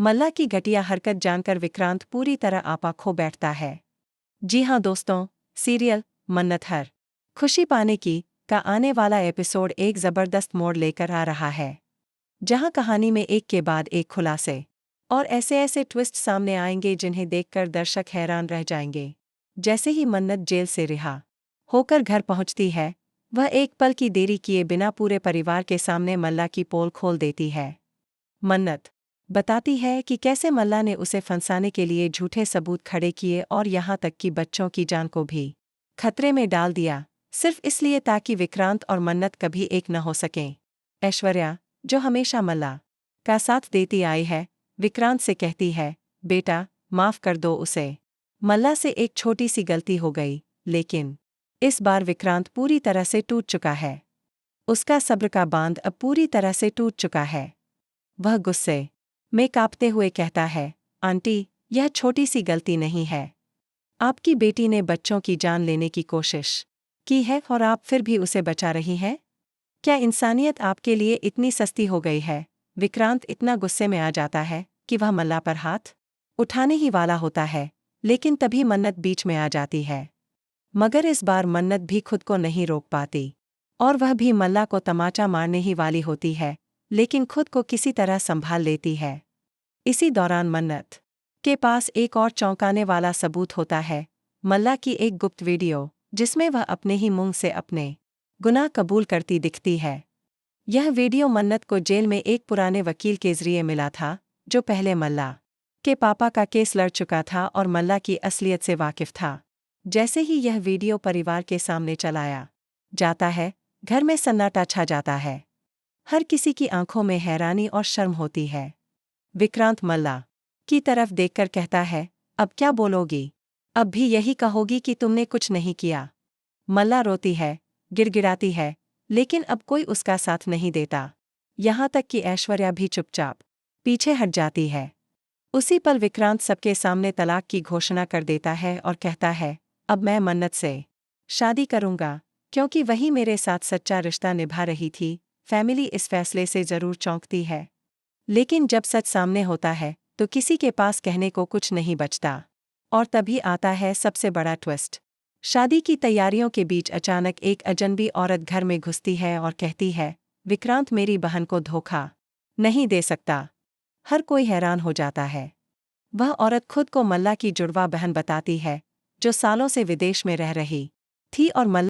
मल्ला की घटिया हरकत जानकर विक्रांत पूरी तरह आपा खो बैठता है। जी हाँ दोस्तों, सीरियल मन्नत हर खुशी पाने की का आने वाला एपिसोड एक जबरदस्त मोड़ लेकर आ रहा है, जहां कहानी में एक के बाद एक खुलासे और ऐसे ऐसे ट्विस्ट सामने आएंगे जिन्हें देखकर दर्शक हैरान रह जाएंगे। जैसे ही मन्नत जेल से रिहा होकर घर पहुंचती है, वह एक पल की देरी किए बिना पूरे परिवार के सामने मल्ला की पोल खोल देती है। मन्नत बताती है कि कैसे मल्ला ने उसे फंसाने के लिए झूठे सबूत खड़े किए और यहाँ तक कि बच्चों की जान को भी खतरे में डाल दिया, सिर्फ इसलिए ताकि विक्रांत और मन्नत कभी एक न हो सकें। ऐश्वर्या, जो हमेशा मल्ला का साथ देती आई है, विक्रांत से कहती है, बेटा माफ कर दो उसे। मल्ला से एक छोटी सी गलती हो गई, लेकिन इस बार विक्रांत पूरी तरह से टूट चुका है। उसका सब्र का बांध अब पूरी तरह से टूट चुका है। वह गुस्से में कांपते हुए कहता है, आंटी, यह छोटी सी गलती नहीं है। आपकी बेटी ने बच्चों की जान लेने की कोशिश की है और आप फिर भी उसे बचा रही हैं? क्या इंसानियत आपके लिए इतनी सस्ती हो गई है? विक्रांत इतना गुस्से में आ जाता है कि वह मल्ला पर हाथ उठाने ही वाला होता है, लेकिन तभी मन्नत बीच में आ जाती है। मगर इस बार मन्नत भी खुद को नहीं रोक पाती और वह भी मल्ला को तमाचा मारने ही वाली होती है, लेकिन खुद को किसी तरह संभाल लेती है। इसी दौरान मन्नत के पास एक और चौंकाने वाला सबूत होता है, मल्ला की एक गुप्त वीडियो, जिसमें वह अपने ही मुंह से अपने गुनाह कबूल करती दिखती है। यह वीडियो मन्नत को जेल में एक पुराने वकील के जरिए मिला था, जो पहले मल्ला के पापा का केस लड़ चुका था और मल्ला की असलियत से वाकिफ था। जैसे ही यह वीडियो परिवार के सामने चलाया जाता है, घर में सन्नाटा छा जाता है। हर किसी की आंखों में हैरानी और शर्म होती है। विक्रांत मल्ला की तरफ देखकर कहता है, अब क्या बोलोगी? अब भी यही कहोगी कि तुमने कुछ नहीं किया? मल्ला रोती है, गिड़गिड़ाती है, लेकिन अब कोई उसका साथ नहीं देता। यहाँ तक कि ऐश्वर्या भी चुपचाप पीछे हट जाती है। उसी पल विक्रांत सबके सामने तलाक की घोषणा कर देता है और कहता है, अब मैं मन्नत से शादी करूंगा, क्योंकि वही मेरे साथ सच्चा रिश्ता निभा रही थी। फैमिली इस फैसले से जरूर चौंकती है, लेकिन जब सच सामने होता है तो किसी के पास कहने को कुछ नहीं बचता। और तभी आता है सबसे बड़ा ट्विस्ट। शादी की तैयारियों के बीच अचानक एक अजनबी औरत घर में घुसती है और कहती है, विक्रांत मेरी बहन को धोखा नहीं दे सकता। हर कोई हैरान हो जाता है। वह औरत खुद को मल्ला की जुड़वा बहन बताती है, जो सालों से विदेश में रह रही थी और मल्ला